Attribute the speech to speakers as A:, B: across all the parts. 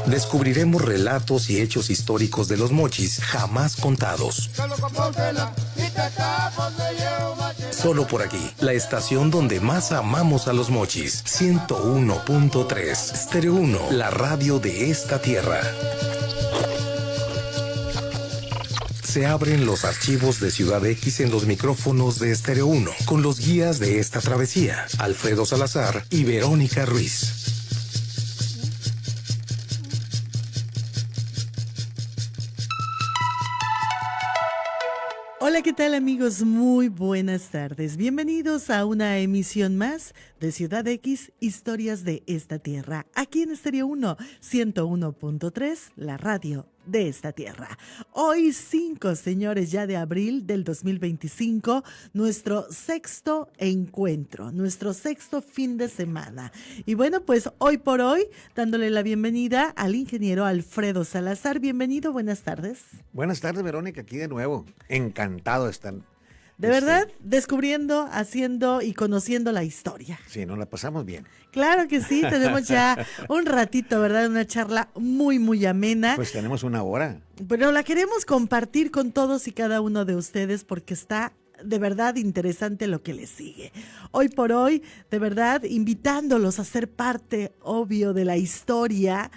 A: Descubriremos relatos y hechos históricos de los Mochis jamás contados. Solo por aquí, la estación donde más amamos a los Mochis. 101.3 Stereo 1, la radio de esta tierra. Se abren los archivos de Ciudad X en los micrófonos de Stereo 1, con los guías de esta travesía, Alfredo Salazar y Verónica Ruiz.
B: Hola, ¿qué tal amigos? Muy buenas tardes. Bienvenidos a una emisión más de Ciudad X, Historias de esta Tierra. Aquí en Stereo 1, 101.3, la radio de esta tierra. Hoy 5, señores, ya de abril del 2025, nuestro sexto encuentro, nuestro sexto fin de semana. Y bueno, pues hoy por hoy, dándole la bienvenida al ingeniero Alfredo Salazar. Bienvenido, buenas tardes.
C: Buenas tardes, Verónica, aquí de nuevo. Encantado de estar.
B: De verdad, descubriendo, haciendo y conociendo la historia.
C: Sí, nos la pasamos bien.
B: Claro que sí, tenemos ya un ratito, ¿verdad? Una charla muy, muy amena.
C: Pues tenemos una hora.
B: Pero la queremos compartir con todos y cada uno de ustedes porque está de verdad interesante lo que les sigue. Hoy por hoy, de verdad, invitándolos a ser parte, obvio, de la historia.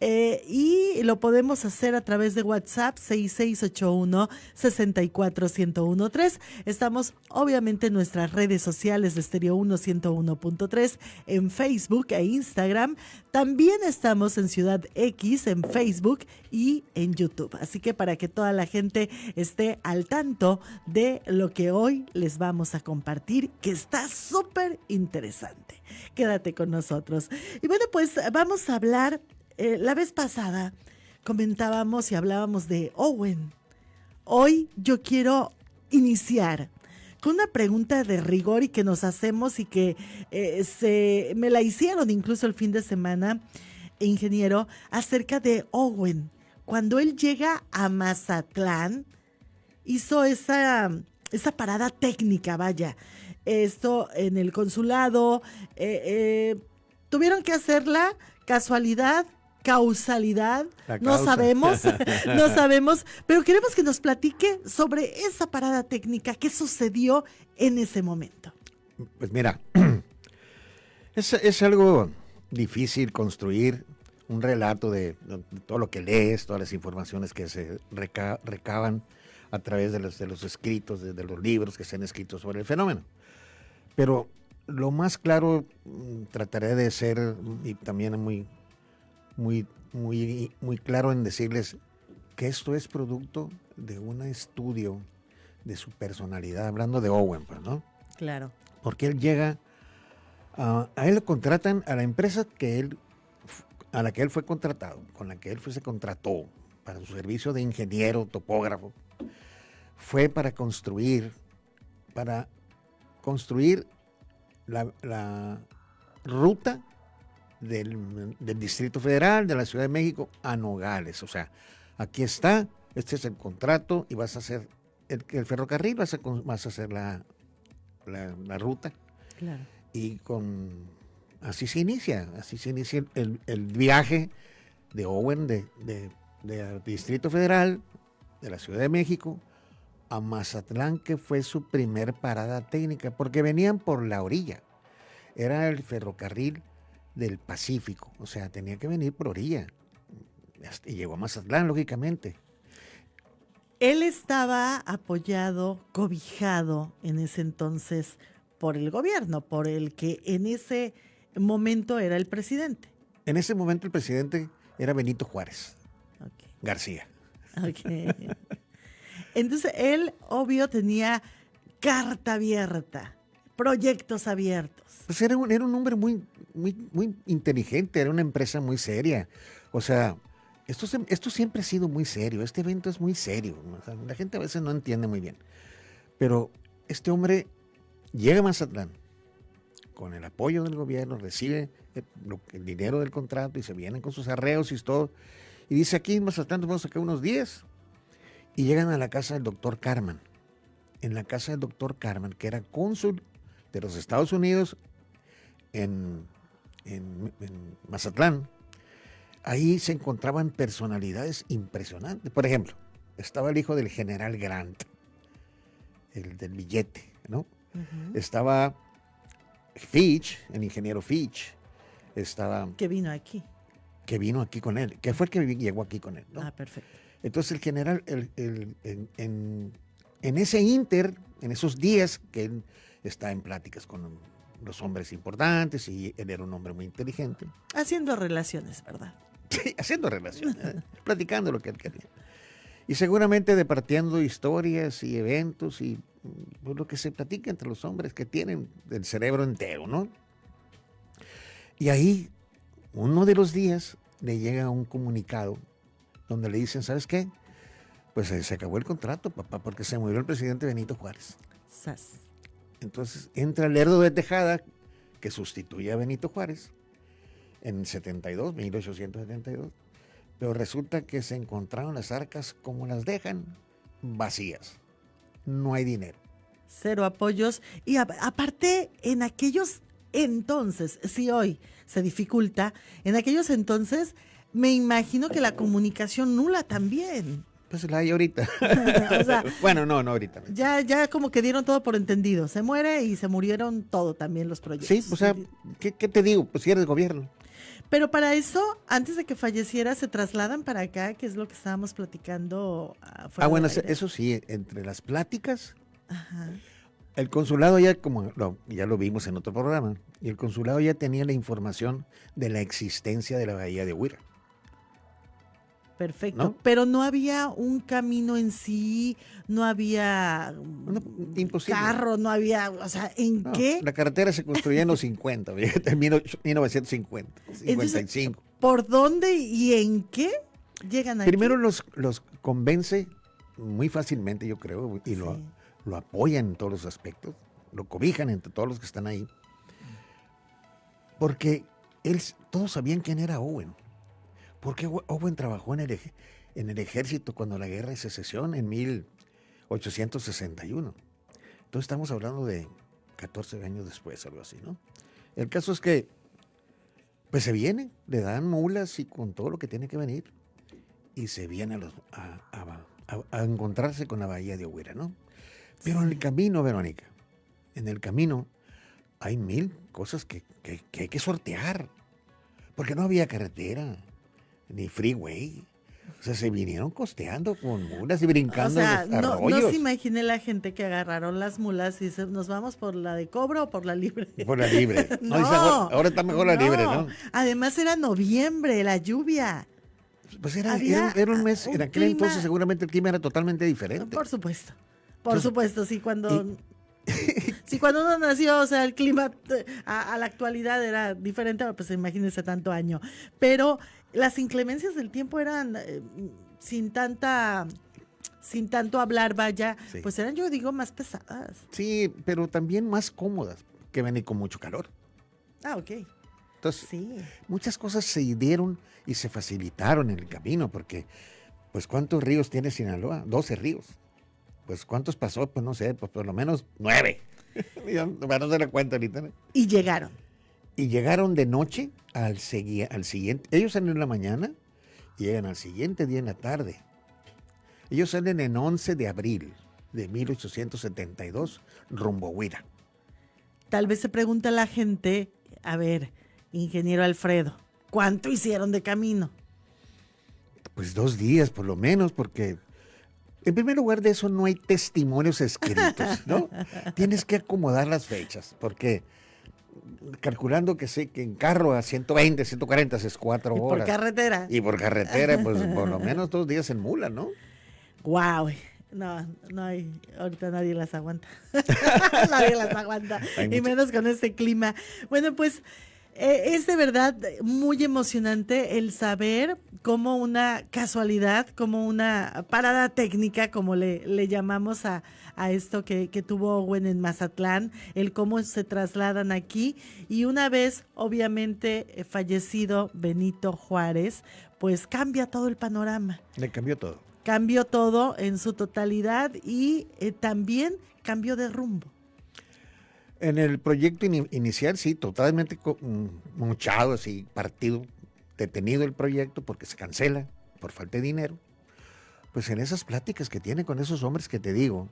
B: Y lo podemos hacer a través de WhatsApp 6681-64113. Estamos obviamente en nuestras redes sociales de Stereo 1 101.3, en Facebook e Instagram. También estamos en Ciudad X, en Facebook y en YouTube. Así que para que toda la gente esté al tanto de lo que hoy les vamos a compartir, que está súper interesante. Quédate con nosotros. Y bueno, pues vamos a hablar. La vez pasada comentábamos y hablábamos de Owen. Hoy yo quiero iniciar con una pregunta de rigor y que nos hacemos y que me la hicieron incluso el fin de semana, ingeniero, acerca de Owen. Cuando él llega a Mazatlán, hizo esa parada técnica, vaya. Esto en el consulado, tuvieron que hacerla, casualidad, causalidad, no sabemos, no sabemos, pero queremos que nos platique sobre esa parada técnica, qué sucedió en ese momento.
C: Pues mira, es algo difícil construir un relato de todo lo que lees, todas las informaciones que se recaban a través de los escritos, de los libros que se han escrito sobre el fenómeno. Pero lo más claro trataré de ser, y también muy claro en decirles que esto es producto de un estudio de su personalidad, hablando de Owen, pues, ¿no?
B: Claro.
C: Porque él llega, a él lo contratan a la empresa a la que él fue contratado, con la que él se contrató para su servicio de ingeniero, topógrafo, fue para construir la ruta del Distrito Federal, de la Ciudad de México, a Nogales. O sea, aquí está, este es el contrato y vas a hacer el ferrocarril, vas a hacer la ruta.
B: Claro.
C: Y así se inicia el viaje de Owen del Distrito Federal, de la Ciudad de México, a Mazatlán, que fue su primer parada técnica, porque venían por la orilla. Era el ferrocarril del Pacífico, o sea, tenía que venir por orilla. Y llegó a Mazatlán, lógicamente.
B: Él estaba apoyado, cobijado en ese entonces por el gobierno, por el que en ese momento era el presidente.
C: En ese momento el presidente era Benito Juárez García.
B: Okay. Entonces él, obvio, tenía carta abierta, proyectos abiertos.
C: Pues era un hombre muy inteligente, era una empresa muy seria. O sea, esto siempre ha sido muy serio, este evento es muy serio. O sea, la gente a veces no entiende muy bien. Pero este hombre llega a Mazatlán con el apoyo del gobierno, recibe el dinero del contrato y se vienen con sus arreos y todo. Y dice, aquí en Mazatlán nos vamos a sacar unos 10. Y llegan a la casa del doctor Carman. En la casa del doctor Carman, que era cónsul de los Estados Unidos en Mazatlán, ahí se encontraban personalidades impresionantes. Por ejemplo, estaba el hijo del general Grant, el del billete, ¿no? Estaba Fitch, el ingeniero Fitch. Estaba...
B: Que vino aquí.
C: Que vino aquí con él, que fue el que llegó aquí con él, ¿no?
B: Ah, perfecto.
C: Entonces el general, en ese inter, en esos días que él está en pláticas con los hombres importantes, y él era un hombre muy inteligente.
B: Haciendo relaciones, ¿verdad?
C: Sí, haciendo relaciones, platicando lo que él quería. Y seguramente departiendo historias y eventos y pues, lo que se platica entre los hombres que tienen el cerebro entero, ¿no? Y ahí, uno de los días, le llega un comunicado donde le dicen, ¿sabes qué? Pues se acabó el contrato, papá, porque se murió el presidente Benito Juárez.
B: Sas.
C: Entonces entra Lerdo de Tejada, que sustituye a Benito Juárez en 1872, pero resulta que se encontraron las arcas como las dejan, vacías. No hay dinero.
B: Cero apoyos. Y aparte, en aquellos entonces, si hoy se dificulta, en aquellos entonces me imagino que la comunicación nula también.
C: Pues la hay ahorita.
B: O sea,
C: bueno, no ahorita.
B: Ya como que dieron todo por entendido. Se muere y se murieron todo también los proyectos.
C: Sí, o sea, ¿qué te digo? Pues si eres gobierno.
B: Pero para eso, antes de que falleciera, se trasladan para acá, que es lo que estábamos platicando.
C: Bueno,
B: del aire.
C: eso sí, entre las pláticas,
B: Ajá.
C: el consulado ya, ya lo vimos en otro programa, y el consulado ya tenía la información de la existencia de la bahía de Huira.
B: Perfecto,
C: ¿No?
B: pero no había un camino en sí, no había
C: Imposible.
B: carro, no había, o sea, ¿en
C: No,
B: qué?
C: la carretera se construyó en los 50, en 1950, 55.
B: Entonces, ¿por dónde y en qué llegan aquí?
C: Primero los convence muy fácilmente, yo creo, y
B: Sí.
C: lo apoyan en todos los aspectos, lo cobijan entre todos los que están ahí, porque todos sabían quién era Owen. Porque Owen trabajó en el ejército cuando la guerra de secesión en 1861. Entonces estamos hablando de 14 años después, algo así, ¿no? El caso es que, pues se viene, le dan mulas y con todo lo que tiene que venir, y se viene a encontrarse con la bahía de Huira, ¿no? Pero en el camino, Verónica, en el camino hay 1000 cosas que hay que sortear, porque no había carretera ni freeway. O sea, se vinieron costeando con mulas y brincando
B: O sea,
C: los arroyos.
B: no se imagine la gente que agarraron las mulas y dice, ¿nos vamos por la de cobro o por la libre?
C: Por la libre.
B: No,
C: Dice, ahora está mejor la libre, ¿no?
B: Además era noviembre, la lluvia.
C: Pues
B: Había
C: era un mes,
B: un
C: en aquel
B: clima-
C: entonces seguramente el clima era totalmente diferente.
B: Por supuesto, sí, cuando uno nació, o sea, el clima a la actualidad era diferente, pues imagínense tanto año. Pero las inclemencias del tiempo eran sin tanto hablar, vaya,
C: Sí.
B: pues eran, yo digo, más pesadas.
C: Sí, pero también más cómodas, que venir con mucho calor.
B: Ah, ok.
C: Entonces,
B: Sí.
C: muchas cosas se dieron y se facilitaron en el camino, porque, pues, ¿cuántos ríos tiene Sinaloa? 12 ríos. Pues, ¿cuántos pasó? Pues, no sé, pues, por lo menos 9. Para no se la cuenta ahorita, ¿no?
B: Y llegaron.
C: Y llegaron de noche al siguiente. Ellos salen en la mañana y llegan al siguiente día en la tarde. Ellos salen en 11 de abril de 1872, rumbo a Huira.
B: Tal vez se pregunta la gente, a ver, ingeniero Alfredo, ¿cuánto hicieron de camino?
C: Pues 2 días por lo menos, porque en primer lugar de eso no hay testimonios escritos, ¿no? Tienes que acomodar las fechas, porque calculando que en carro a 120, 140 es 4
B: ¿Y
C: horas.
B: por carretera?
C: Y por carretera, pues por lo menos 2 días en mula, ¿no?
B: Guau. No hay, ahorita nadie las aguanta. Nadie las aguanta. Y menos con este clima. Bueno, pues es de verdad muy emocionante el saber cómo una casualidad, como una parada técnica, como le llamamos a esto que tuvo Owen en Mazatlán, el cómo se trasladan aquí. Y una vez, obviamente, fallecido Benito Juárez, pues cambia todo el panorama.
C: Le cambió todo.
B: Cambió todo en su totalidad y también cambió de rumbo.
C: En el proyecto inicial, sí, totalmente mochado, así, partido detenido el proyecto porque se cancela por falta de dinero, pues en esas pláticas que tiene con esos hombres que te digo,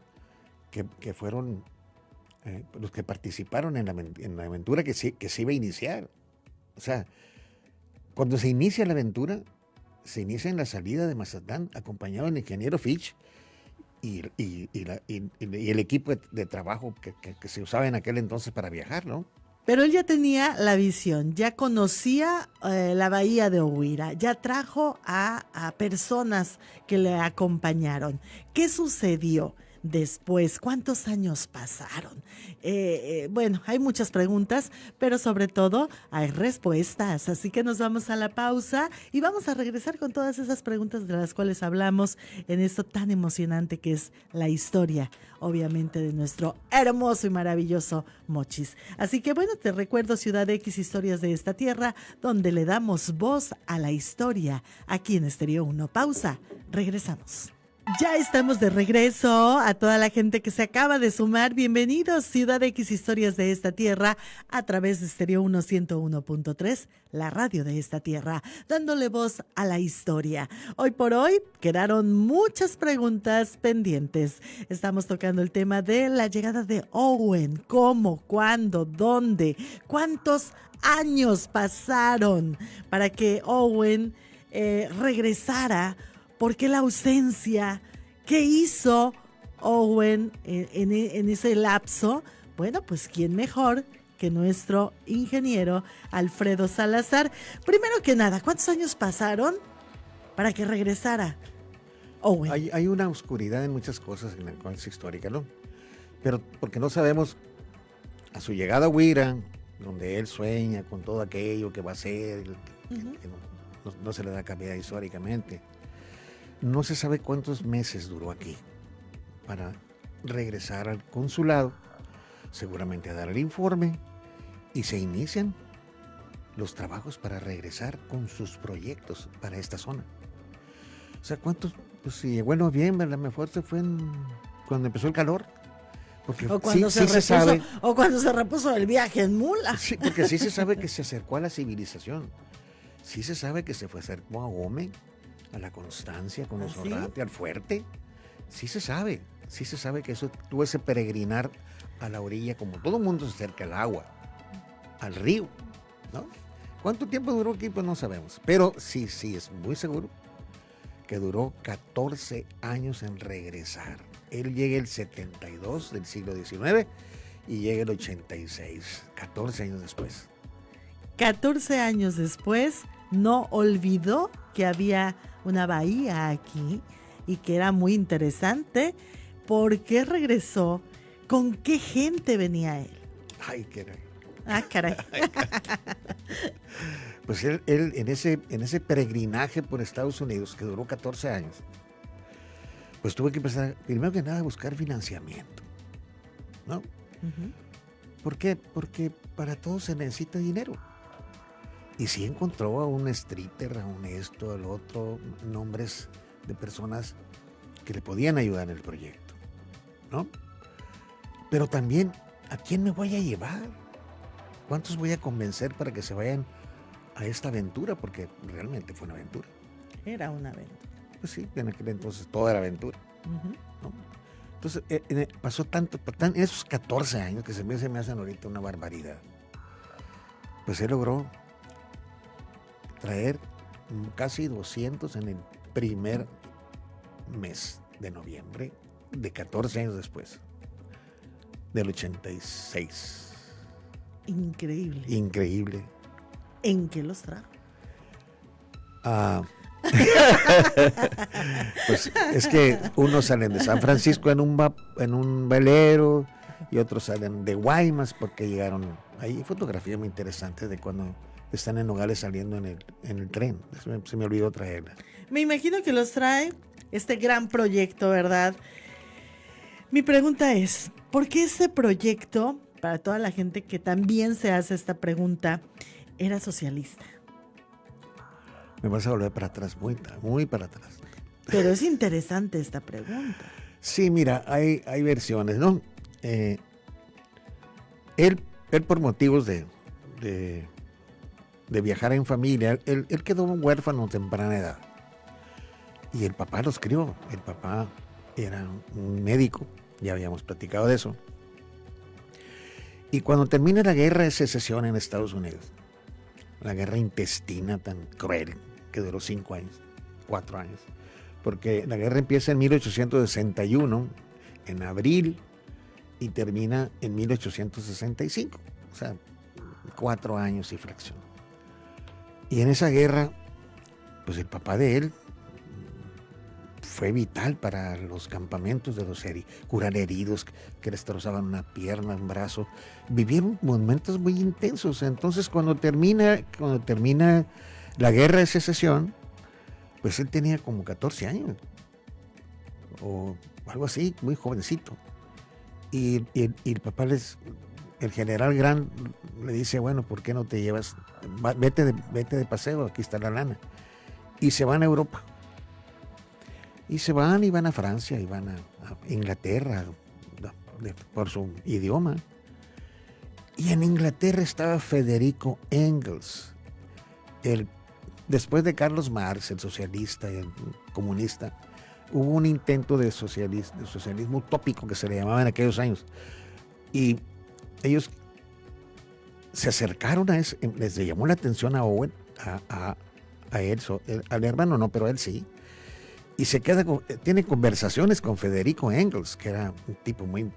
C: que fueron los que participaron en la aventura que se iba a iniciar. O sea, cuando se inicia la aventura, se inicia en la salida de Mazatlán, acompañado del ingeniero Fitch y el equipo de trabajo que se usaba en aquel entonces para viajar, ¿no?
B: Pero él ya tenía la visión, ya conocía la bahía de Oguira, ya trajo a personas que le acompañaron. ¿Qué sucedió después? ¿Cuántos años pasaron? Bueno, hay muchas preguntas, pero sobre todo hay respuestas. Así que nos vamos a la pausa y vamos a regresar con todas esas preguntas de las cuales hablamos en esto tan emocionante que es la historia, obviamente, de nuestro hermoso y maravilloso Mochis. Así que bueno, te recuerdo Ciudad X, historias de esta tierra, donde le damos voz a la historia, aquí en Estéreo 1. Pausa, regresamos. Ya estamos de regreso. A toda la gente que se acaba de sumar, bienvenidos Ciudad X, historias de esta tierra, a través de Estéreo 1 101.3, la radio de esta tierra, dándole voz a la historia. Hoy por hoy quedaron muchas preguntas pendientes. Estamos tocando el tema de la llegada de Owen. ¿Cómo? ¿Cuándo? ¿Dónde? ¿Cuántos años pasaron para que Owen regresara? ¿Por qué la ausencia? ¿Qué hizo Owen en ese lapso? Bueno, pues ¿quién mejor que nuestro ingeniero Alfredo Salazar? Primero que nada, ¿cuántos años pasaron para que regresara Owen?
C: Hay una oscuridad en muchas cosas en la conversación histórica, ¿no? Pero porque no sabemos a su llegada a Huira, donde él sueña con todo aquello que va a ser, que no se le da cabida históricamente. No se sabe cuántos meses duró aquí para regresar al consulado, seguramente a dar el informe, y se inician los trabajos para regresar con sus proyectos para esta zona. O sea, ¿cuántos? Pues si llegó en noviembre, la mejor se fue cuando empezó el calor. Porque
B: O cuando, se sabe, o cuando se repuso el viaje en mula.
C: Sí, porque sí se sabe que se acercó a la civilización. Sí se sabe que se acercó a Gómez, a la Constancia, con los Orrate, al fuerte. Sí se sabe que eso tuvo ese peregrinar a la orilla, como todo mundo se acerca al agua, al río, ¿no? ¿Cuánto tiempo duró aquí? Pues no sabemos. Pero sí es muy seguro que duró 14 años en regresar. Él llega el 72 del siglo XIX y llega el 86, 14 años después.
B: 14 años después, no olvidó que había una bahía aquí y que era muy interesante. ¿Por qué regresó? ¿Con qué gente venía él?
C: Ay, caray.
B: Ah, caray.
C: Pues él en ese peregrinaje por Estados Unidos, que duró 14 años, pues tuvo que empezar, primero que nada, a buscar financiamiento, ¿no? Uh-huh. ¿Por qué? Porque para todo se necesita dinero. Y sí encontró a un streeter, a un esto, al otro, nombres de personas que le podían ayudar en el proyecto, ¿no? Pero también, ¿a quién me voy a llevar? ¿Cuántos voy a convencer para que se vayan a esta aventura? Porque realmente fue una aventura.
B: Era una aventura.
C: Pues sí, en aquel entonces todo era aventura, uh-huh, ¿no? Entonces pasó tanto, en esos 14 años que se me hacen ahorita una barbaridad. Pues él logró traer casi 200 en el primer mes de noviembre de 14 años después, del 86.
B: Increíble.
C: Increíble.
B: ¿En qué los trajo?
C: Pues es que unos salen de San Francisco en un velero y otros salen de Guaymas porque llegaron. Hay fotografía muy interesante de cuando están en Nogales saliendo en el tren. Se me olvidó traerla.
B: Me imagino que los trae este gran proyecto, ¿verdad? Mi pregunta es, ¿por qué ese proyecto, para toda la gente que también se hace esta pregunta, era socialista?
C: Me vas a volver para atrás, muy para atrás.
B: Pero es interesante esta pregunta.
C: Sí, mira, hay versiones, ¿no? Él por motivos de de viajar en familia. Él quedó huérfano a temprana edad. Y el papá los crió. El papá era un médico, ya habíamos platicado de eso. Y cuando termina la guerra de secesión en Estados Unidos, la guerra intestina tan cruel que duró 5 años, 4 años, porque la guerra empieza en 1861, en abril, y termina en 1865, o sea, 4 años y fracción. Y en esa guerra, pues el papá de él fue vital para los campamentos de los curar heridos que les destrozaban una pierna, un brazo. Vivieron momentos muy intensos. Entonces, cuando termina la guerra de secesión, pues él tenía como 14 años o algo así, muy jovencito. Y el papá el general Grant le dice, bueno, ¿por qué no te llevas? Vete de paseo, aquí está la lana. Y se van a Europa. Y van a Francia, y van a Inglaterra, por su idioma. Y en Inglaterra estaba Federico Engels, después de Carlos Marx, el socialista y el comunista. Hubo un intento de socialismo utópico que se le llamaba en aquellos años. Y ellos se acercaron a eso, les llamó la atención a Owen, a él, al hermano no, pero a él sí. Y tiene conversaciones con Federico Engels, que era un tipo muy,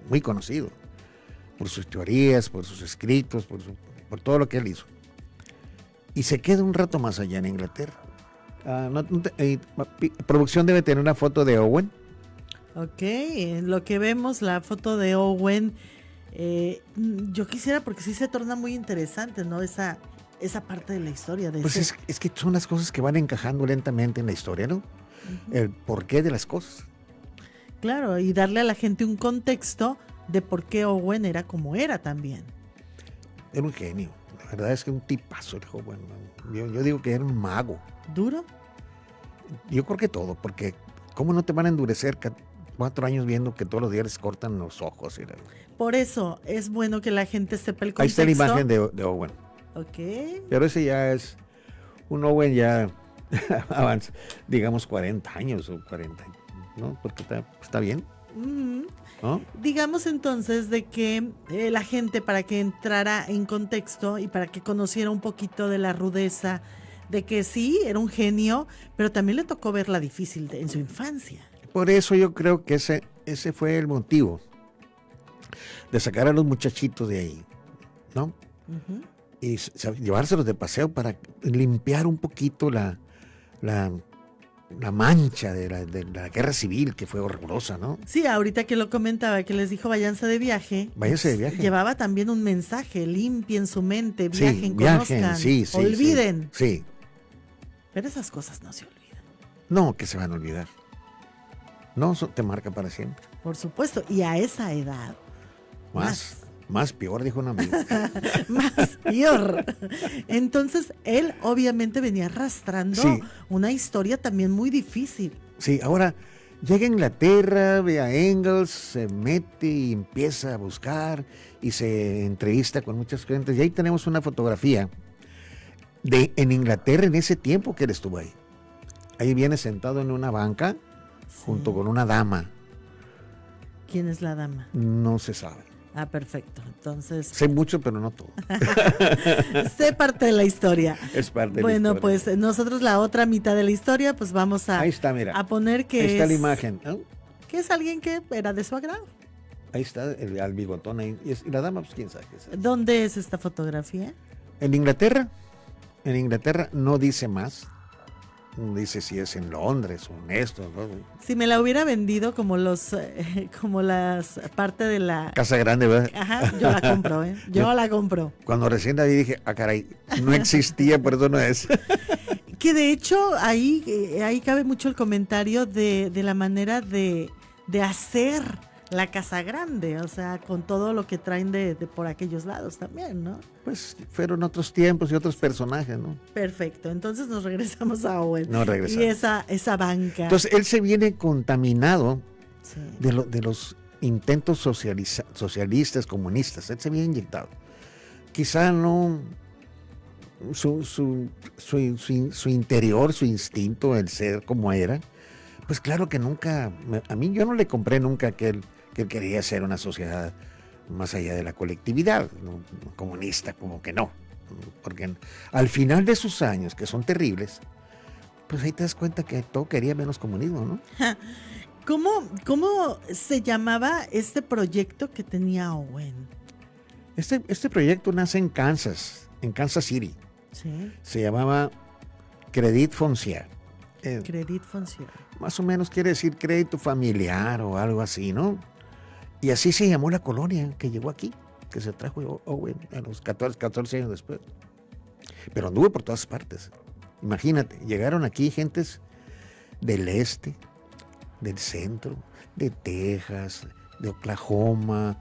C: muy conocido por sus teorías, por sus escritos, por todo lo que él hizo. Y se queda un rato más allá en Inglaterra. Producción debe tener una foto de Owen.
B: Ok, en lo que vemos la foto de Owen, yo quisiera, porque sí se torna muy interesante, ¿no? Esa parte de la historia.
C: Pues es que son las cosas que van encajando lentamente en la historia, ¿no? Uh-huh. El porqué de las cosas.
B: Claro, y darle a la gente un contexto de por qué Owen era como era también.
C: Era un genio. La verdad es que un tipazo el joven. Yo digo que era un mago.
B: ¿Duro?
C: Yo creo que todo, porque ¿cómo no te van a endurecer 4 años viendo que todos los días les cortan los ojos?
B: Por eso es bueno que la gente sepa el
C: Ahí
B: contexto.
C: está la imagen de Owen.
B: Ok.
C: Pero ese ya es un Owen ya avanza, digamos 40 años o 40, ¿no? Porque está bien.
B: Mm-hmm.
C: ¿No?
B: Digamos entonces de que la gente, para que entrara en contexto y para que conociera un poquito de la rudeza, de que sí, era un genio, pero también le tocó verla difícil en su infancia.
C: Por eso yo creo que ese fue el motivo de sacar a los muchachitos de ahí, ¿no? Uh-huh. Y llevárselos de paseo para limpiar un poquito la mancha de la guerra civil, que fue horrorosa, ¿no?
B: Sí, ahorita que lo comentaba, que les dijo váyanse de viaje.
C: Váyanse de viaje.
B: Llevaba también un mensaje: limpien su mente, viajen, conozcan, olviden.
C: Sí.
B: Pero esas cosas no se olvidan.
C: No, que se van a olvidar. No, eso te marca para siempre.
B: Por supuesto, y a esa edad.
C: Más peor, dijo un amigo.
B: Más peor. Entonces, él obviamente venía arrastrando una historia también muy difícil.
C: Sí, ahora llega a Inglaterra, ve a Engels, se mete y empieza a buscar y se entrevista con muchas gentes. Y ahí tenemos una fotografía en Inglaterra en ese tiempo que él estuvo ahí. Ahí viene sentado en una banca junto con una dama.
B: ¿Quién es la dama?
C: No se sabe.
B: Ah, perfecto. Entonces.
C: Sé mucho, pero no todo.
B: Sé parte de la historia.
C: Es parte de la historia.
B: Bueno, pues nosotros la otra mitad de la historia, pues vamos a,
C: ahí está, mira.
B: A poner que
C: ahí está la imagen. ¿No?
B: Que es alguien que era de su agrado.
C: Ahí está el bigotón ahí. Y la dama, pues quién sabe qué es.
B: ¿Dónde es esta fotografía?
C: En Inglaterra. En Inglaterra no dice más. Dice si es en Londres o en esto, ¿no?
B: Si me la hubiera vendido como las parte de la
C: Casa Grande, ¿verdad?
B: Ajá, yo la compro, yo la compro.
C: Cuando recién la vi dije, caray, no existía, por eso no es.
B: Que de hecho ahí cabe mucho el comentario de la manera de hacer la Casa Grande, o sea, con todo lo que traen de por aquellos lados también, ¿no?
C: Pues fueron otros tiempos y otros personajes, ¿no?
B: Perfecto, entonces nos regresamos a Owen.
C: No regresamos.
B: Y esa banca.
C: Entonces él se viene contaminado de los intentos socialistas, comunistas, él se viene inyectado. Quizá no su interior, su instinto, el ser como era, pues claro que nunca, a mí yo no le compré nunca que él quería ser una sociedad más allá de la colectividad, ¿no? Comunista, como que no. Porque al final de sus años, que son terribles, pues ahí te das cuenta que todo quería menos comunismo, ¿no?
B: ¿Cómo se llamaba este proyecto que tenía Owen?
C: Este proyecto nace en Kansas City.
B: Sí.
C: Se llamaba Credit Foncier.
B: Credit Foncier.
C: Más o menos quiere decir crédito familiar o algo así, ¿no? Y así se llamó la colonia que llegó aquí, que se trajo Owen a los 14 años después. Pero anduvo por todas partes. Imagínate, llegaron aquí gentes del este, del centro, de Texas, de Oklahoma,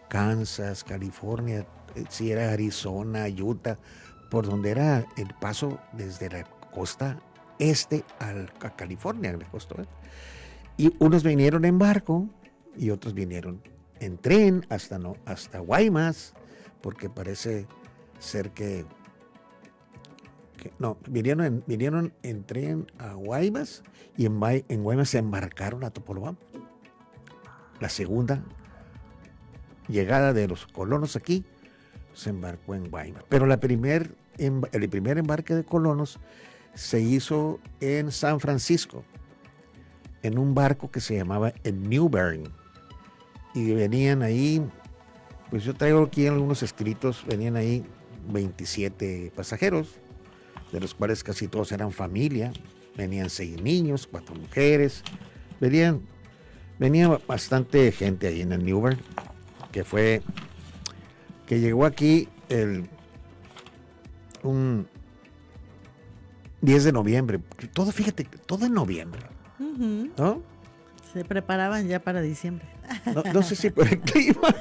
C: Kansas, California, si era Arizona, Utah, por donde era el paso desde la costa este a California, la costa oeste. Y unos vinieron en barco y otros vinieron en tren hasta Guaymas, porque parece ser que vinieron en tren a Guaymas y en Guaymas se embarcaron a Topolobampo. La segunda llegada de los colonos aquí se embarcó en Guaymas. Pero el primer embarque de colonos se hizo en San Francisco, en un barco que se llamaba el New Bern. Y venían ahí, pues yo traigo aquí algunos escritos, venían ahí 27 pasajeros, de los cuales casi todos eran familia, venían 6 niños, 4 mujeres, venía bastante gente ahí en el New Bern, que llegó aquí un 10 de noviembre, fíjate, todo en noviembre, ¿no?
B: Se preparaban ya para diciembre.
C: No sé si por el clima.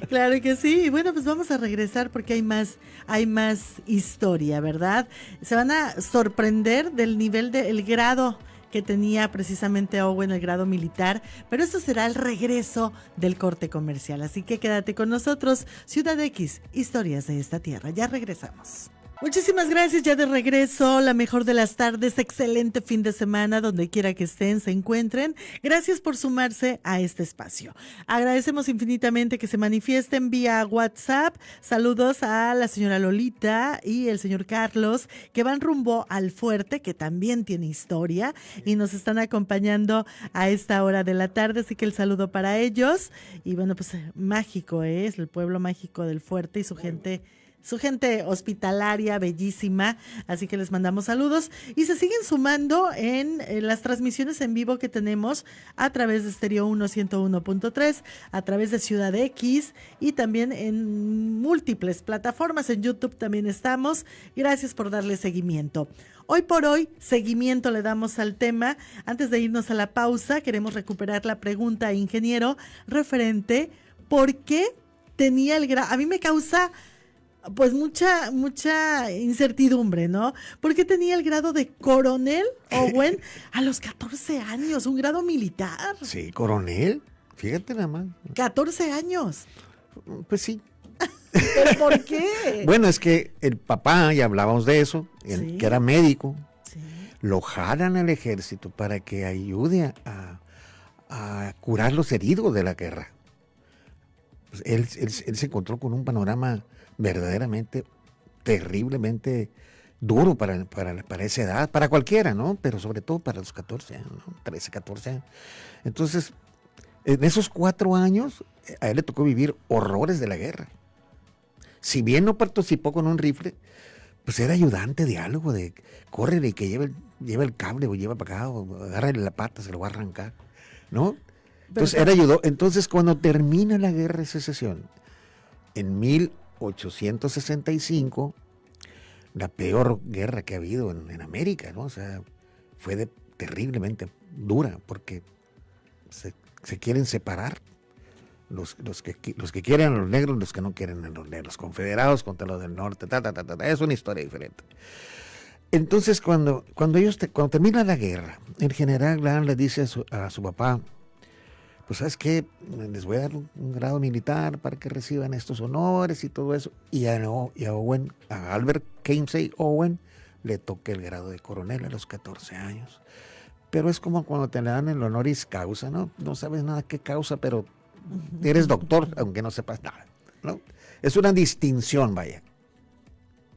B: Claro que sí. Y bueno, pues vamos a regresar porque hay más historia, ¿verdad? Se van a sorprender del nivel del grado que tenía precisamente Owen, el grado militar, pero eso será el regreso del corte comercial. Así que quédate con nosotros. Ciudad X, historias de esta tierra. Ya regresamos. Muchísimas gracias, ya de regreso, la mejor de las tardes, excelente fin de semana, donde quiera que estén, se encuentren. Gracias por sumarse a este espacio. Agradecemos infinitamente que se manifiesten vía WhatsApp. Saludos a la señora Lolita y el señor Carlos, que van rumbo al fuerte, que también tiene historia, y nos están acompañando a esta hora de la tarde, así que el saludo para ellos. Y bueno, pues mágico es el pueblo mágico del fuerte y su gente hospitalaria, bellísima, así que les mandamos saludos y se siguen sumando en las transmisiones en vivo que tenemos a través de Estéreo 1 101.3, a través de Ciudad X y también en múltiples plataformas, en YouTube también estamos. Gracias por darle seguimiento. Hoy por hoy, seguimiento le damos al tema. Antes de irnos a la pausa, queremos recuperar la pregunta, ingeniero, referente, ¿por qué tenía el grado? A mí me causa pues mucha incertidumbre, ¿no? ¿Por qué tenía el grado de coronel Owen a los 14 años? Un grado militar.
C: Sí, coronel. Fíjate nada más.
B: 14 años.
C: Pues sí.
B: ¿Pero por qué?
C: Bueno, es que el papá, ya hablábamos de eso,
B: Sí.
C: que era médico,
B: Sí.
C: lo jalan al ejército para que ayude a curar los heridos de la guerra. Pues él se encontró con un panorama verdaderamente, terriblemente duro para esa edad, para cualquiera, ¿no? Pero sobre todo para los 14 años, ¿no? 13, 14 años. Entonces, en esos 4 años, a él le tocó vivir horrores de la guerra. Si bien no participó con un rifle, pues era ayudante de algo, de córrele y que lleve el cable o lleva para acá, o agárrale la pata, se lo va a arrancar, ¿no? Entonces, él ayudó. Entonces, cuando termina la guerra de secesión, en 1865, la peor guerra que ha habido en América, ¿no? O sea, fue terriblemente dura, porque se quieren separar los que quieren a los negros, los que no quieren a los negros, confederados contra los del norte, es una historia diferente. Entonces, cuando termina la guerra, el general Grant le dice a su papá, pues ¿sabes qué? Les voy a dar un grado militar para que reciban estos honores y todo eso. Y a Owen, a Albert Kinsey Owen, le toca el grado de coronel a los 14 años. Pero es como cuando te le dan el honoris causa, ¿no? No sabes nada qué causa, pero eres doctor, aunque no sepas nada, ¿no? Es una distinción, vaya.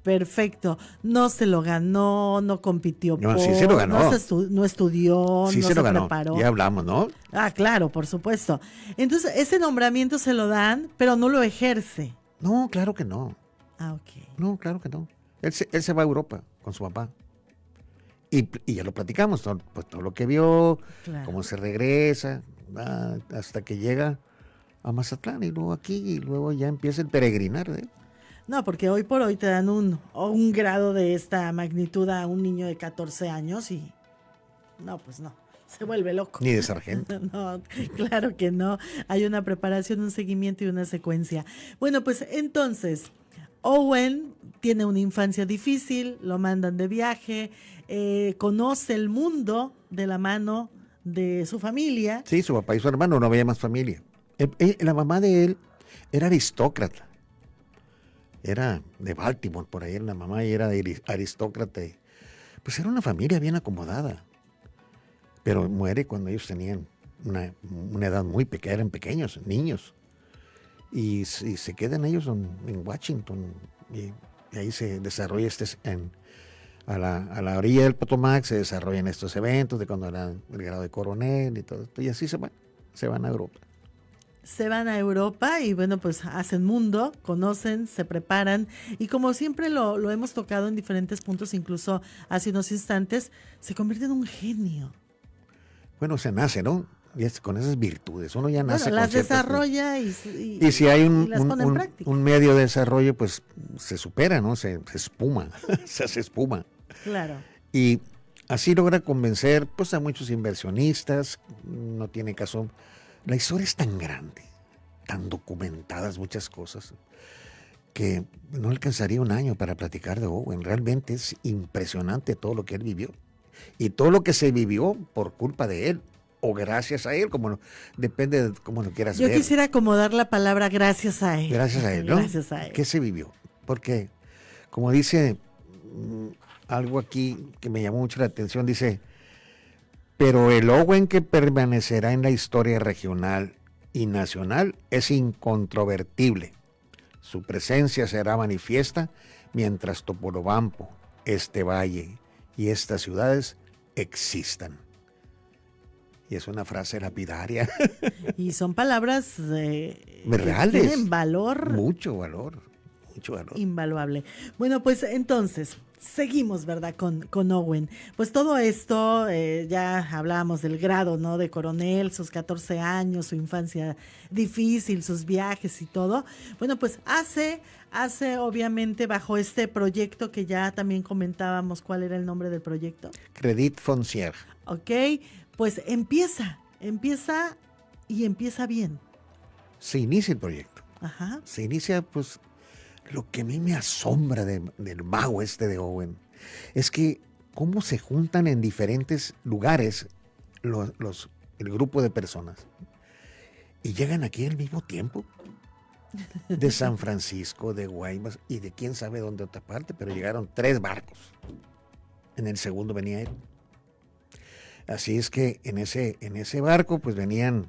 B: Perfecto. No se lo ganó, no compitió
C: No, sí se lo ganó.
B: No estudió,
C: Sí
B: no
C: se lo ganó.
B: preparó.
C: Ya hablamos, ¿no?
B: Ah, claro, por supuesto. Entonces, ese nombramiento se lo dan, pero no lo ejerce.
C: No, claro que no.
B: Ah, ok.
C: No, claro que no. Él se va a Europa con su papá. Y ya lo platicamos, pues, todo lo que vio,
B: Claro.
C: cómo se regresa, hasta que llega a Mazatlán y luego aquí, y luego ya empieza el peregrinar, ¿eh?
B: No, porque hoy por hoy te dan un grado de esta magnitud a un niño de 14 años y no, pues no, se vuelve loco.
C: Ni de sargento.
B: No, claro que no. Hay una preparación, un seguimiento y una secuencia. Bueno, pues entonces, Owen tiene una infancia difícil, lo mandan de viaje, conoce el mundo de la mano de su familia.
C: Sí, su papá y su hermano, no había más familia. La mamá de él era aristócrata. Era de Baltimore, por ahí la mamá y era aristócrata. Pues era una familia bien acomodada. Pero muere cuando ellos tenían una edad muy pequeña, eran pequeños, niños. Y se quedan ellos en Washington. Y ahí se desarrolla a la orilla del Potomac se desarrollan estos eventos de cuando eran el grado de coronel y todo esto. Y así se van a Europa.
B: Se van a Europa y bueno, pues hacen mundo, conocen, se preparan y como siempre lo hemos tocado en diferentes puntos, incluso hace unos instantes, se convierte en un genio.
C: Bueno, se nace, ¿no? Y con esas virtudes. Uno ya nace
B: Bueno,
C: con
B: las
C: ciertas
B: desarrolla y
C: si hay
B: las pone en práctica.
C: un medio de desarrollo, pues se supera, ¿no? Se espuma, se hace espuma.
B: Claro.
C: Y así logra convencer pues a muchos inversionistas. No tiene caso. La historia es tan grande, tan documentadas muchas cosas, que no alcanzaría un año para platicar de Owen. Realmente es impresionante todo lo que él vivió. Y todo lo que se vivió por culpa de él, o gracias a él, depende de cómo lo quieras
B: Yo
C: ver.
B: quisiera acomodar la palabra gracias a él.
C: Gracias a él, ¿no?
B: Gracias a él.
C: ¿Qué se vivió? Porque, como dice algo aquí que me llamó mucho la atención, dice, pero el Owen que permanecerá en la historia regional y nacional es incontrovertible. Su presencia será manifiesta mientras Topolobampo, este valle y estas ciudades existan. Y es una frase lapidaria.
B: Y son palabras que
C: reales.
B: tienen valor.
C: Mucho valor.
B: Invaluable. Bueno, pues entonces, seguimos, ¿verdad? Con Owen. Pues todo esto, ya hablábamos del grado, ¿no? De coronel, sus 14 años, su infancia difícil, sus viajes y todo. Bueno, pues hace obviamente bajo este proyecto que ya también comentábamos, ¿cuál era el nombre del proyecto?
C: Credit Foncier.
B: Ok, pues empieza y empieza bien.
C: Se inicia el proyecto.
B: Ajá.
C: Se inicia, pues, lo que a mí me asombra del mago de Owen es que cómo se juntan en diferentes lugares el grupo de personas y llegan aquí al mismo tiempo. De San Francisco, de Guaymas y de quién sabe dónde otra parte, pero llegaron 3 barcos. En el segundo venía él. Así es que en ese barco pues venían,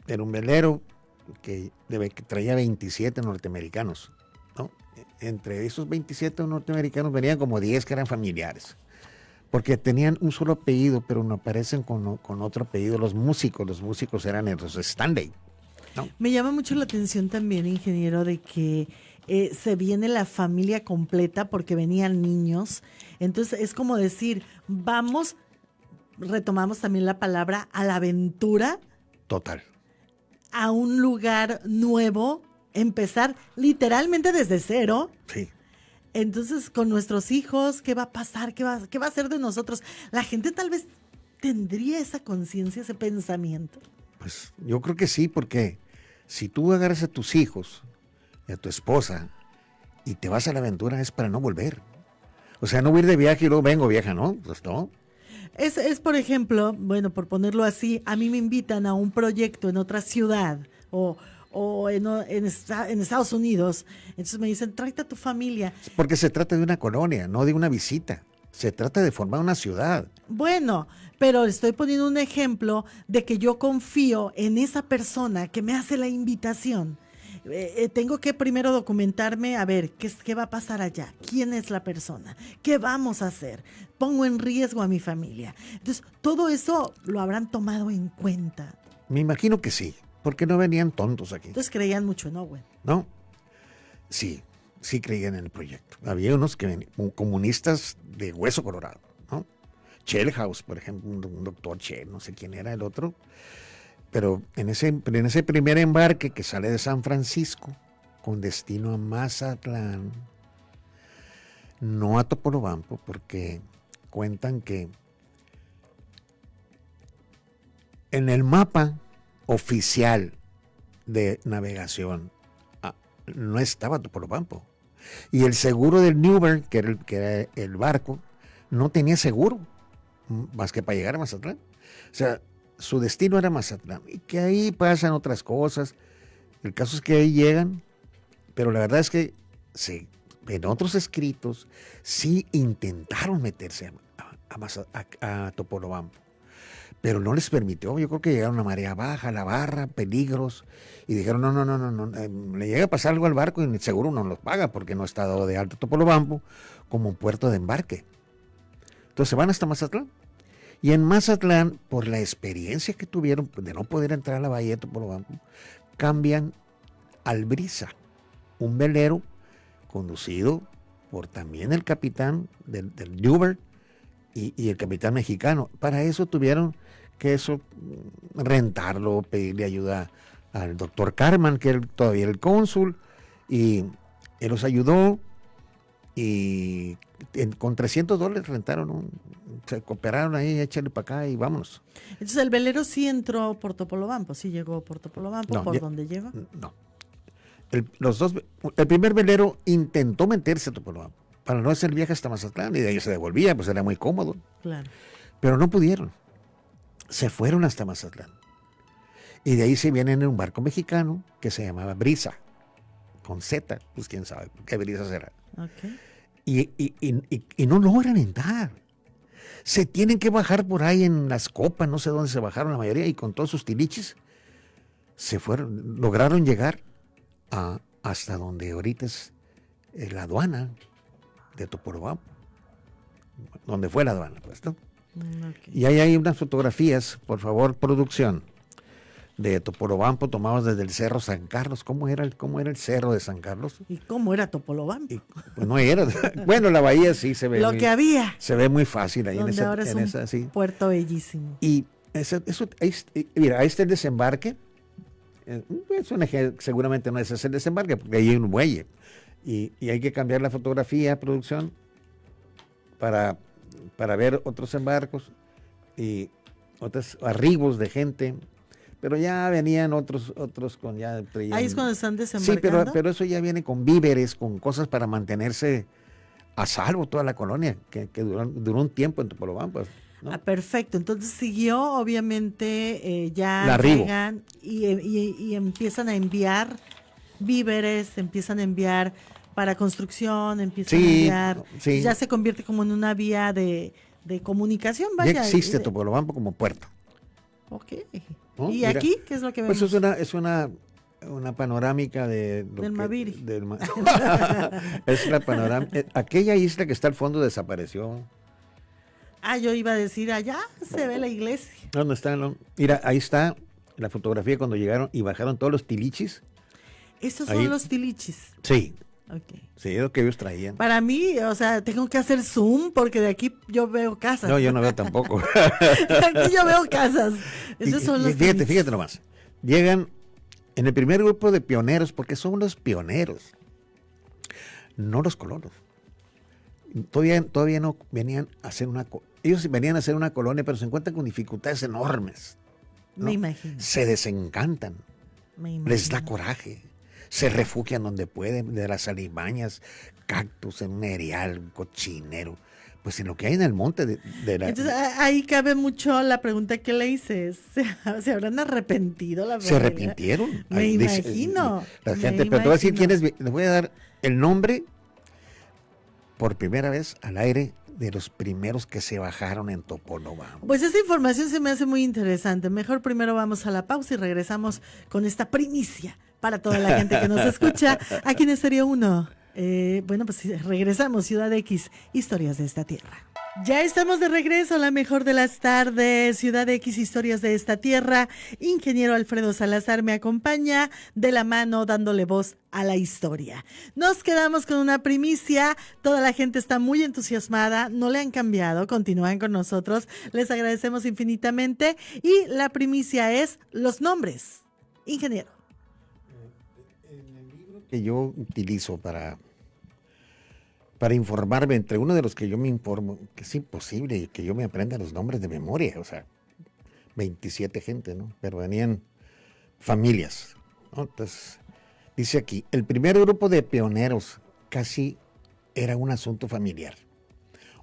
C: era un velero que traía 27 norteamericanos, ¿no? Entre esos 27 norteamericanos venían como 10 que eran familiares, porque tenían un solo apellido, pero no aparecen con otro apellido. Los músicos eran los Stanley, ¿no?
B: Me llama mucho la atención también, ingeniero, de que se viene la familia completa porque venían niños. Entonces es como decir, retomamos también la palabra, a la aventura.
C: Total.
B: A un lugar nuevo, empezar literalmente desde cero.
C: Sí.
B: Entonces, con nuestros hijos, ¿qué va a pasar? ¿Qué va a ser de nosotros? La gente tal vez tendría esa conciencia, ese pensamiento.
C: Pues yo creo que sí, porque si tú agarras a tus hijos y a tu esposa y te vas a la aventura es para no volver. O sea, no voy a ir de viaje y luego vengo vieja, ¿no? Pues no.
B: Es, por ejemplo, bueno, por ponerlo así, a mí me invitan a un proyecto en otra ciudad o en Estados Unidos. Entonces me dicen, tráete a tu familia.
C: Porque se trata de una colonia, no de una visita. Se trata de formar una ciudad.
B: Bueno, pero estoy poniendo un ejemplo de que yo confío en esa persona que me hace la invitación. Tengo que primero documentarme, a ver, ¿qué va a pasar allá? ¿Quién es la persona? ¿Qué vamos a hacer? ¿Pongo en riesgo a mi familia? Entonces, todo eso lo habrán tomado en cuenta.
C: Me imagino que sí, porque no venían tontos aquí.
B: Entonces creían mucho en Owen.
C: ¿No? Sí creían en el proyecto. Había unos comunistas de hueso colorado, ¿no? Schellhaus, por ejemplo, un doctor Shell, no sé quién era el otro. Pero en ese primer embarque que sale de San Francisco con destino a Mazatlán, no a Topolobampo, porque cuentan que en el mapa oficial de navegación no estaba Topolobampo. Y el seguro del Newbern, que era el barco, no tenía seguro más que para llegar a Mazatlán. O sea, su destino era Mazatlán, y que ahí pasan otras cosas. El caso es que ahí llegan, pero la verdad es que sí, en otros escritos sí intentaron meterse a Topolobampo, pero no les permitió. Yo creo que llegaron a marea baja, la barra, peligros, y dijeron no, le llega a pasar algo al barco y el seguro no los paga porque no está dado de alto Topolobampo como puerto de embarque. Entonces se van hasta Mazatlán. Y en Mazatlán, por la experiencia que tuvieron de no poder entrar a la bahía de Topolobampo, cambian al Brisa, un velero conducido por también el capitán del Newbern y el capitán mexicano. Para eso tuvieron que rentarlo, pedirle ayuda al doctor Carman, que todavía era el cónsul, y él los ayudó, y con $300 rentaron se cooperaron ahí, échale para acá y vámonos.
B: Entonces el velero sí entró por Topolobampo, sí llegó por Topolobampo,
C: No,
B: ¿por dónde llegó?
C: No. El primer velero intentó meterse a Topolobampo para no hacer el viaje hasta Mazatlán, y de ahí se devolvía, pues era muy cómodo.
B: Claro.
C: Pero no pudieron. Se fueron hasta Mazatlán. Y de ahí se vienen en un barco mexicano que se llamaba Brisa, con Z, pues quién sabe qué Brisa será.
B: Okay.
C: Y no logran entrar. Se tienen que bajar por ahí en las copas, no sé dónde se bajaron la mayoría, y con todos sus tiliches se fueron, lograron llegar hasta donde ahorita es la aduana de Topolobampo, donde fue la aduana, pues, ¿no?
B: Okay.
C: Y ahí hay unas fotografías, por favor, producción, de Topolobampo tomados desde el Cerro San Carlos. ¿Cómo era el Cerro de San Carlos?
B: ¿Y cómo era Topolobampo?
C: Pues no era. Bueno, la bahía sí se ve.
B: Lo que había.
C: Se ve muy fácil ahí
B: donde ahora es un
C: sí.
B: puerto bellísimo.
C: Y mira, ahí está el desembarque. Seguramente no es ese el desembarque, porque ahí hay un muelle. Y hay que cambiar la fotografía, producción, para ver otros embarcos y otros arribos de gente. Pero ya venían otros con ya.
B: Ahí es cuando están desembarcando.
C: Sí, pero eso ya viene con víveres, con cosas para mantenerse a salvo toda la colonia, que duró un tiempo en Topolobampo, ¿no?
B: Perfecto. Entonces siguió, obviamente, ya llegan y empiezan a enviar víveres, empiezan a enviar para construcción, empiezan a enviar. Sí. Ya se convierte como en una vía de comunicación. Vaya.
C: Ya existe Topolobampo como puerto.
B: Ok.
C: ¿No?
B: ¿Y
C: Mira,
B: aquí qué es lo que vemos?
C: Pues es una panorámica del
B: Maviri.
C: Es la panorámica. Aquella isla que está al fondo desapareció.
B: Yo iba a decir, allá se ve la iglesia.
C: ¿Dónde está? No? Mira, ahí está la fotografía cuando llegaron y bajaron todos los tilichis.
B: ¿Estos son los tilichis?
C: Sí.
B: Okay.
C: Sí, es lo que ellos traían.
B: Para mí, o sea, tengo que hacer zoom porque de aquí yo veo casas.
C: No, yo no veo tampoco.
B: Aquí yo veo casas. Esos son los
C: fíjate nomás. Llegan en el primer grupo de pioneros, porque son los pioneros, no los colonos. Todavía no venían a hacer ellos venían a hacer una colonia, pero se encuentran con dificultades enormes, ¿no?
B: Me imagino.
C: Se desencantan. Les da coraje. Se refugian donde pueden, de las alimañas, cactus, en un erial, un cochinero. pues en lo que hay en el monte de la...
B: Entonces ahí cabe mucho la pregunta que le hice. ¿Se habrán arrepentido la
C: Se arrepintieron.
B: Me
C: Ahí dice,
B: imagino.
C: la
B: me
C: gente, pero te voy a decir
B: imagino.
C: quiénes, les voy a dar el nombre por primera vez al aire de los primeros que se bajaron en Topolobampo.
B: Pues esa información se me hace muy interesante. Mejor primero vamos a la pausa y regresamos con esta primicia para toda la gente que nos escucha aquí en Estéreo 1. Bueno, pues regresamos, Ciudad X, historias de esta tierra. Ya estamos de regreso, la mejor de las tardes, Ciudad X, historias de esta tierra. Ingeniero Alfredo Salazar me acompaña de la mano dándole voz a la historia. Nos quedamos con una primicia, toda la gente está muy entusiasmada, no le han cambiado, continúan con nosotros, les agradecemos infinitamente y la primicia es los nombres. Ingeniero.
C: En el libro que yo utilizo para informarme, entre uno de los que yo me informo, que es imposible que yo me aprenda los nombres de memoria, o sea, 27 gente, ¿no? Pero venían familias, ¿no? Entonces, dice aquí, el primer grupo de pioneros casi era un asunto familiar.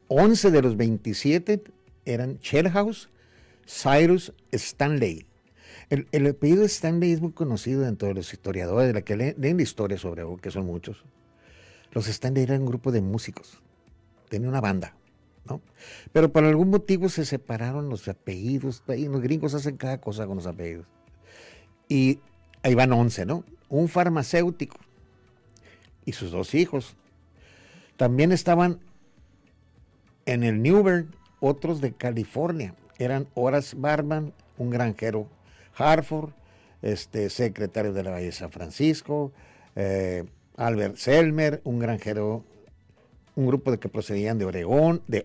C: 11 de los 27 eran Shellhouse, Cyrus Stanley. El apellido Stanley es muy conocido dentro de los historiadores, de la que leen la historia sobre que son muchos. Los Stanley eran un grupo de músicos, tenían una banda, ¿no? Pero por algún motivo se separaron los apellidos, ahí los gringos hacen cada cosa con los apellidos. Y ahí van 11, ¿no? Un farmacéutico y sus 2 hijos. También estaban en el Newberg otros de California, eran Horace Barman, un granjero Hartford, secretario de la Valle de San Francisco, Albert Selmer, un granjero, un grupo de que procedían de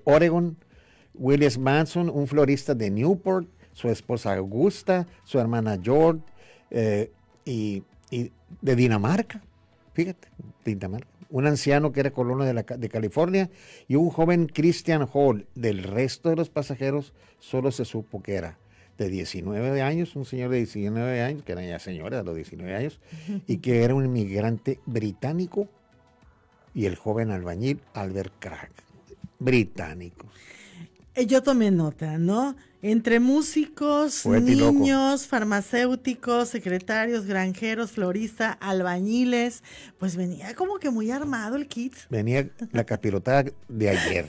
C: Oregon, William Manson, un florista de Newport, su esposa Augusta, su hermana George, y de Dinamarca, fíjate, Dinamarca, un anciano que era colono de California y un joven Christian Hall. Del resto de los pasajeros solo se supo que era de 19 años, un señor de 19 años, que eran ya señores a los 19 años, y que era un inmigrante británico, y el joven albañil Albert Craig, británicos.
B: Yo tomé nota, ¿no? Entre músicos, niños, farmacéuticos, secretarios, granjeros, floristas, albañiles, pues venía como que muy armado el kit.
C: Venía la capirotada de ayer.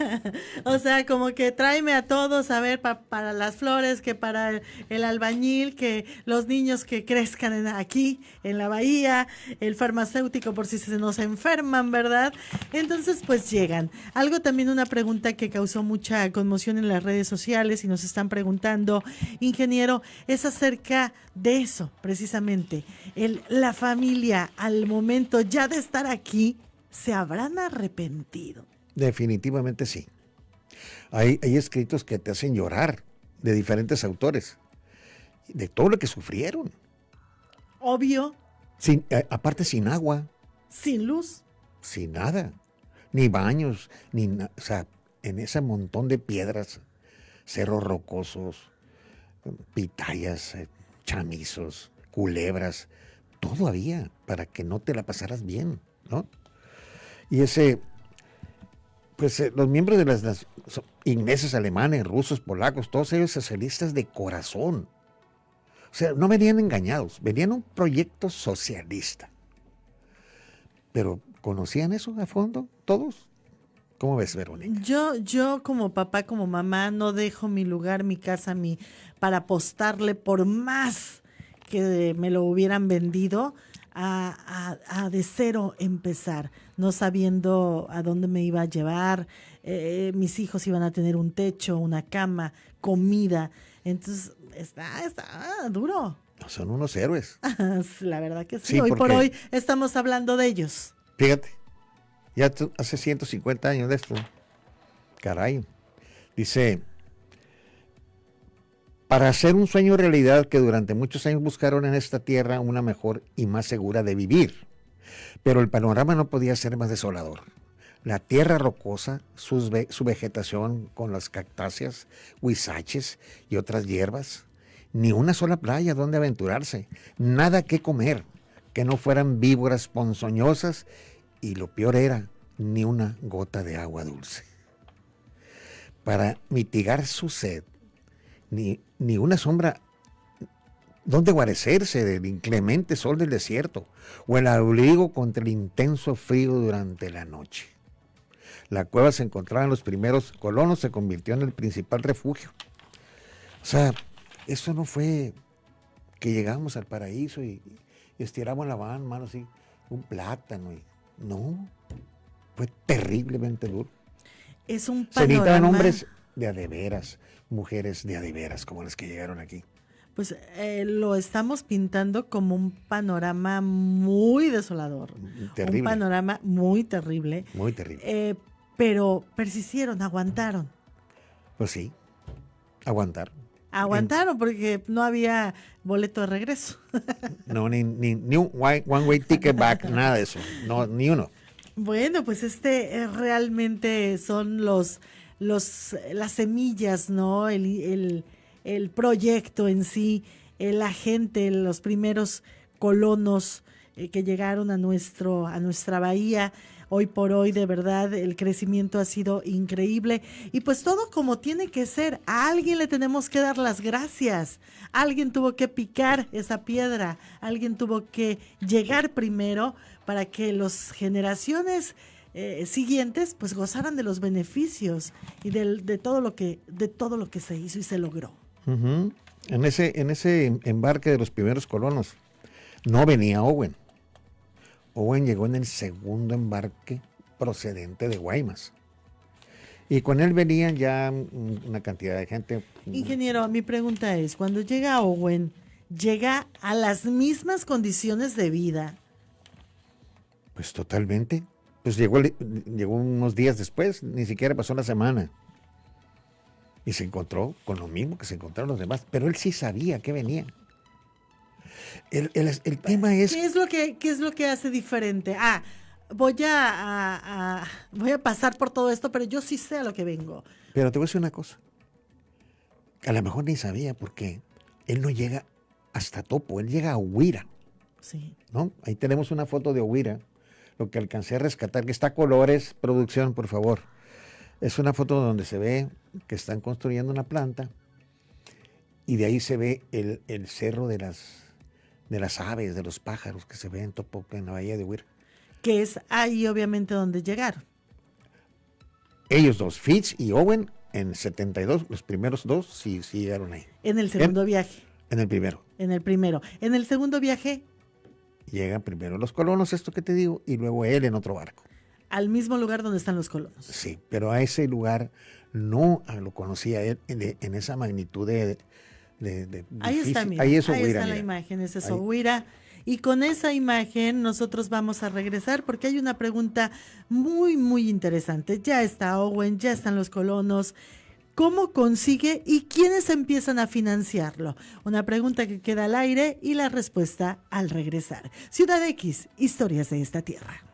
B: O sea, como que tráeme a todos, a ver, para las flores, que para el albañil, que los niños que crezcan aquí, en la bahía, el farmacéutico por si se nos enferman, ¿verdad? Entonces, pues llegan. Algo también, una pregunta que causó mucha conmoción en las redes sociales y nos están preguntando, ingeniero, es acerca de eso, precisamente. La familia, al momento ya de estar aquí, ¿se habrán arrepentido?
C: Definitivamente sí. Hay escritos que te hacen llorar de diferentes autores, de todo lo que sufrieron.
B: Obvio.
C: Aparte sin agua.
B: Sin luz.
C: Sin nada. Ni baños, o sea, en ese montón de piedras, cerros rocosos, pitayas, chamizos, culebras, todo había para que no te la pasaras bien, ¿no? Y los miembros de las ingleses, alemanes, rusos, polacos, todos ellos socialistas de corazón. O sea, no venían engañados, venían un proyecto socialista. Pero ¿conocían eso a fondo todos? ¿Cómo ves, Verónica?
B: Yo como papá, como mamá, no dejo mi lugar, mi casa, para apostarle por más que me lo hubieran vendido a de cero empezar, no sabiendo a dónde me iba a llevar. Mis hijos iban a tener un techo, una cama, comida. Entonces, está duro.
C: Son unos héroes.
B: La verdad que sí.
C: Sí,
B: Hoy por hoy estamos hablando de ellos.
C: Fíjate, ya hace 150 años de esto. Caray. Dice, para hacer un sueño realidad que durante muchos años buscaron en esta tierra una mejor y más segura de vivir. Pero el panorama no podía ser más desolador. La tierra rocosa, su vegetación con las cactáceas, huizaches y otras hierbas, ni una sola playa donde aventurarse, nada que comer, que no fueran víboras ponzoñosas, y lo peor era, ni una gota de agua dulce. para mitigar su sed, ni una sombra donde guarecerse del inclemente sol del desierto, o el abrigo contra el intenso frío durante la noche. La cueva se encontraba en los primeros colonos, se convirtió en el principal refugio. O sea, eso no fue que llegamos al paraíso y estiramos la mano así, un plátano. No, fue terriblemente duro.
B: Es un
C: Se necesitaban
B: panorama.
C: hombres de a de veras, mujeres de a de veras, como las que llegaron aquí.
B: Pues lo estamos pintando como un panorama muy desolador.
C: Terrible.
B: Un panorama muy terrible.
C: Muy terrible.
B: Pero persistieron, aguantaron.
C: Pues sí, aguantar.
B: Aguantaron porque no había boleto de regreso.
C: No, ni un one-way ticket back, nada de eso. No, ni uno.
B: Bueno, pues realmente son las semillas, ¿no? El proyecto en sí, la gente, los primeros colonos que llegaron a nuestra bahía. Hoy por hoy, de verdad, el crecimiento ha sido increíble. Y pues todo como tiene que ser. A alguien le tenemos que dar las gracias. Alguien tuvo que picar esa piedra. Alguien tuvo que llegar primero para que las generaciones siguientes pues gozaran de los beneficios y de todo lo que se hizo y se logró.
C: Uh-huh. En ese embarque de los primeros colonos no venía Owen. Owen llegó en el segundo embarque procedente de Guaymas. Y con él venían ya una cantidad de gente.
B: Ingeniero, mi pregunta es, cuando llega Owen, ¿llega a las mismas condiciones de vida?
C: Pues totalmente. Pues llegó unos días después, ni siquiera pasó una semana. Y se encontró con lo mismo que se encontraron los demás. Pero él sí sabía que venía. El tema es...
B: ¿Qué es lo que hace diferente? Voy a pasar por todo esto, pero yo sí sé a lo que vengo.
C: Pero te voy a decir una cosa. A lo mejor ni sabía porque él no llega hasta Topo, él llega a Huira.
B: Sí.
C: ¿No? Ahí tenemos una foto de Huira, lo que alcancé a rescatar, que está a colores, producción, por favor. Es una foto donde se ve que están construyendo una planta y de ahí se ve el cerro de las aves, de los pájaros que se ven en Topo, en la bahía de Huira.
B: Que es ahí obviamente donde llegaron.
C: Ellos dos, Fitz y Owen, en 72, los primeros dos sí llegaron ahí.
B: En el segundo viaje.
C: En el primero.
B: En el primero. En el segundo viaje.
C: Llegan primero los colonos, esto que te digo, y luego él en otro barco.
B: Al mismo lugar donde están los colonos.
C: Sí, pero a ese lugar no lo conocía él en esa magnitud de
B: ahí
C: difícil.
B: está, mira,
C: ahí
B: está
C: Huira,
B: la imagen, es eso, Huira. Y con esa imagen nosotros vamos a regresar porque hay una pregunta muy, muy interesante. Ya está Owen, ya están los colonos. ¿Cómo consigue y quiénes empiezan a financiarlo? Una pregunta que queda al aire y la respuesta al regresar. Ciudad X, historias de esta tierra.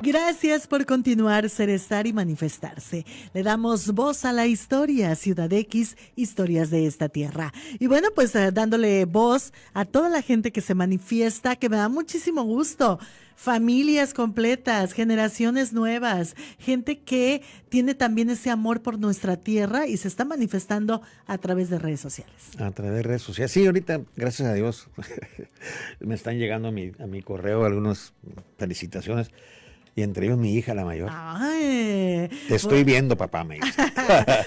B: Gracias por continuar, ser, estar y manifestarse. Le damos voz a la historia, Ciudad X, historias de esta tierra. Y bueno, pues dándole voz a toda la gente que se manifiesta, que me da muchísimo gusto. Familias completas, generaciones nuevas, gente que tiene también ese amor por nuestra tierra y se está manifestando a través de redes sociales.
C: A través de redes sociales. Sí, ahorita, gracias a Dios, me están llegando a mi correo algunas felicitaciones. Y entre ellos mi hija, la mayor.
B: Ay,
C: te estoy viendo, papá, me dice.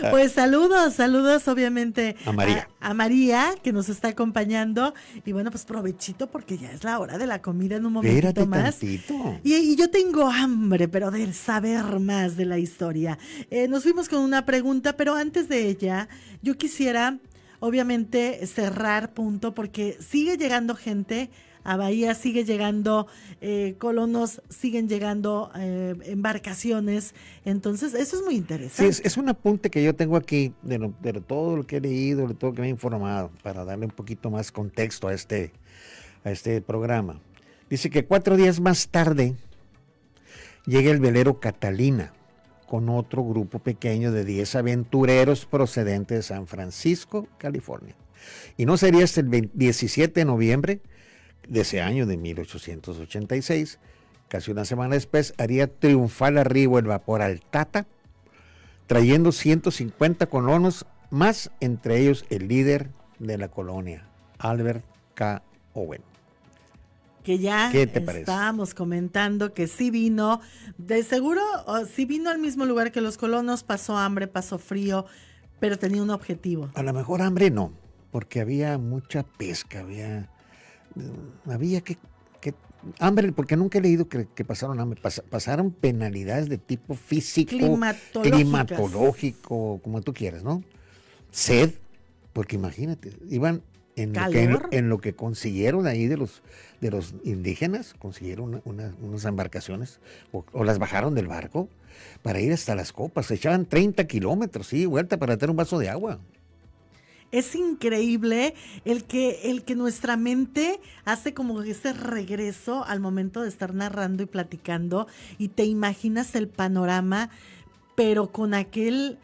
B: Pues saludos obviamente
C: a María.
B: A María, que nos está acompañando. Y bueno, pues provechito porque ya es la hora de la comida en un momentito.
C: Espérate
B: más.
C: Tantito.
B: Y yo tengo hambre, pero de saber más de la historia. Nos fuimos con una pregunta, pero antes de ella, yo quisiera obviamente cerrar punto porque sigue llegando gente a Bahía, sigue llegando colonos, siguen llegando embarcaciones. Entonces, eso es muy interesante.
C: Sí, es un apunte que yo tengo aquí de todo lo que he leído, de todo lo que me he informado, para darle un poquito más contexto a este programa. Dice que 4 días más tarde llega el velero Catalina con otro grupo pequeño de 10 aventureros procedentes de San Francisco, California. Y no sería hasta el 17 de noviembre de ese año de 1886, casi una semana después, haría triunfal arribo el vapor Altata, trayendo 150 colonos más, entre ellos el líder de la colonia, Albert K. Owen.
B: Que ya
C: ¿Qué te parece?
B: estábamos comentando que sí vino, de seguro, sí vino al mismo lugar que los colonos, pasó hambre, pasó frío, pero tenía un objetivo.
C: A lo mejor hambre no, porque había mucha pesca, había hambre, porque nunca he leído que pasaron hambre, pasaron penalidades de tipo físico, climatológico, como tú quieras, ¿no? Sed, porque imagínate, iban en lo que consiguieron ahí de los indígenas, consiguieron unas embarcaciones o las bajaron del barco para ir hasta las copas, se echaban 30 kilómetros, sí, vuelta para tener un vaso de agua.
B: Es increíble el que nuestra mente hace como ese regreso al momento de estar narrando y platicando y te imaginas el panorama, pero con aquel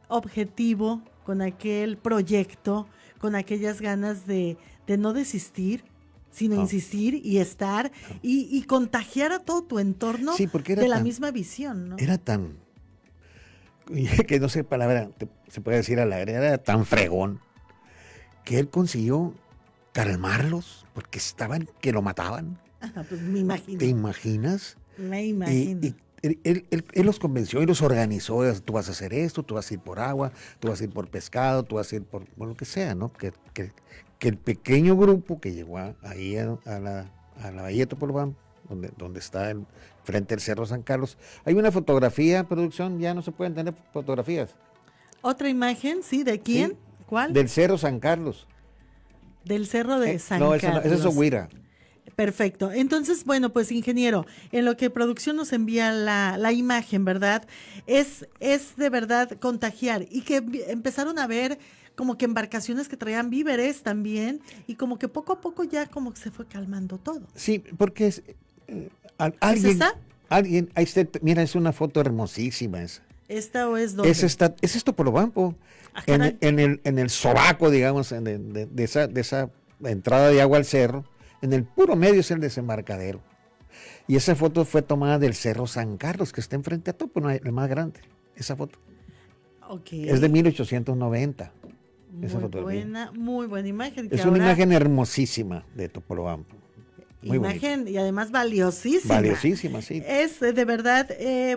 B: objetivo, con aquel proyecto, con aquellas ganas de no desistir, sino insistir y estar y contagiar a todo tu entorno de la misma visión, ¿no?
C: Era tan, que no sé palabra, se puede decir al aire, era tan fregón que él consiguió calmarlos porque estaban que lo mataban.
B: Pues me imagino.
C: ¿Te imaginas?
B: Me imagino.
C: Y él los convenció y los organizó. Tú vas a hacer esto, tú vas a ir por agua, tú vas a ir por pescado, tú vas a ir por lo que sea, ¿no? Que el pequeño grupo que llegó ahí a la bahía de Topolobampo, donde está frente al Cerro San Carlos. Hay una fotografía, producción, ya no se pueden tener fotografías.
B: ¿Otra imagen? ¿Sí? ¿De quién?
C: Sí,
B: ¿Cuál?
C: del Cerro San Carlos.
B: Del Cerro de San Carlos.
C: No, esa es Oguira.
B: Perfecto. Entonces, bueno, pues ingeniero, en lo que producción nos envía la imagen, ¿verdad? Es de verdad contagiar y que empezaron a ver como que embarcaciones que traían víveres también y como que poco a poco ya como que se fue calmando todo.
C: Sí, porque
B: ¿Es esta?
C: Alguien, ahí está, mira, es una foto hermosísima esa.
B: ¿Esta o es dónde?
C: Es esto por Topolobampo. En el sobaco, digamos, de esa entrada de agua al cerro, en el puro medio es el desembarcadero. Y esa foto fue tomada del Cerro San Carlos, que está enfrente a Topo, no, el más grande. Esa foto.
B: Okay.
C: Es de 1890. Esa
B: Muy buena imagen.
C: Es una imagen hermosísima de Topolobampo. Muy
B: imagen
C: bonito.
B: Y además valiosísima.
C: Valiosísima, sí.
B: Es de verdad,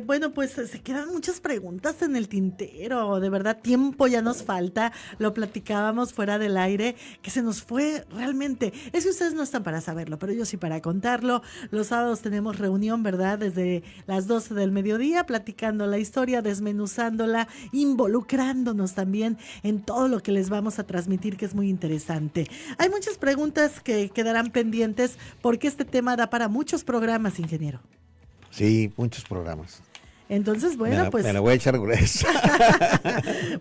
B: bueno, pues se quedan muchas preguntas en el tintero, de verdad tiempo ya nos falta, lo platicábamos fuera del aire, que se nos fue realmente, es que ustedes no están para saberlo, pero yo sí para contarlo. Los sábados tenemos reunión, ¿verdad? Desde las 12 del mediodía, platicando la historia, desmenuzándola, involucrándonos también en todo lo que les vamos a transmitir, que es muy interesante. Hay muchas preguntas que quedarán pendientes porque este tema da para muchos programas, ingeniero.
C: Sí, muchos programas.
B: Entonces, bueno, pues...
C: Me la voy a echar gruesa.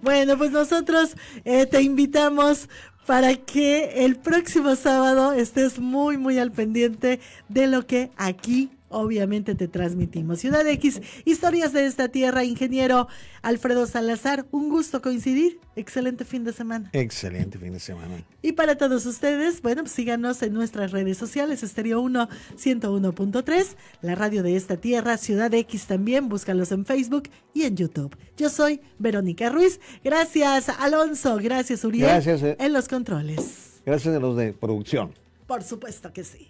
B: Bueno, pues nosotros te invitamos para que el próximo sábado estés muy, muy al pendiente de lo que aquí obviamente te transmitimos. Ciudad X, historias de esta tierra, ingeniero Alfredo Salazar, un gusto coincidir. Excelente fin de semana.
C: Excelente fin de semana.
B: Y para todos ustedes, bueno, pues síganos en nuestras redes sociales, Estéreo 1 101.3, la radio de esta tierra, Ciudad X también, búscalos en Facebook y en YouTube. Yo soy Verónica Ruiz. Gracias, Alonso. Gracias, Uriel.
C: Gracias.
B: En los controles.
C: Gracias a los de producción.
B: Por supuesto que sí.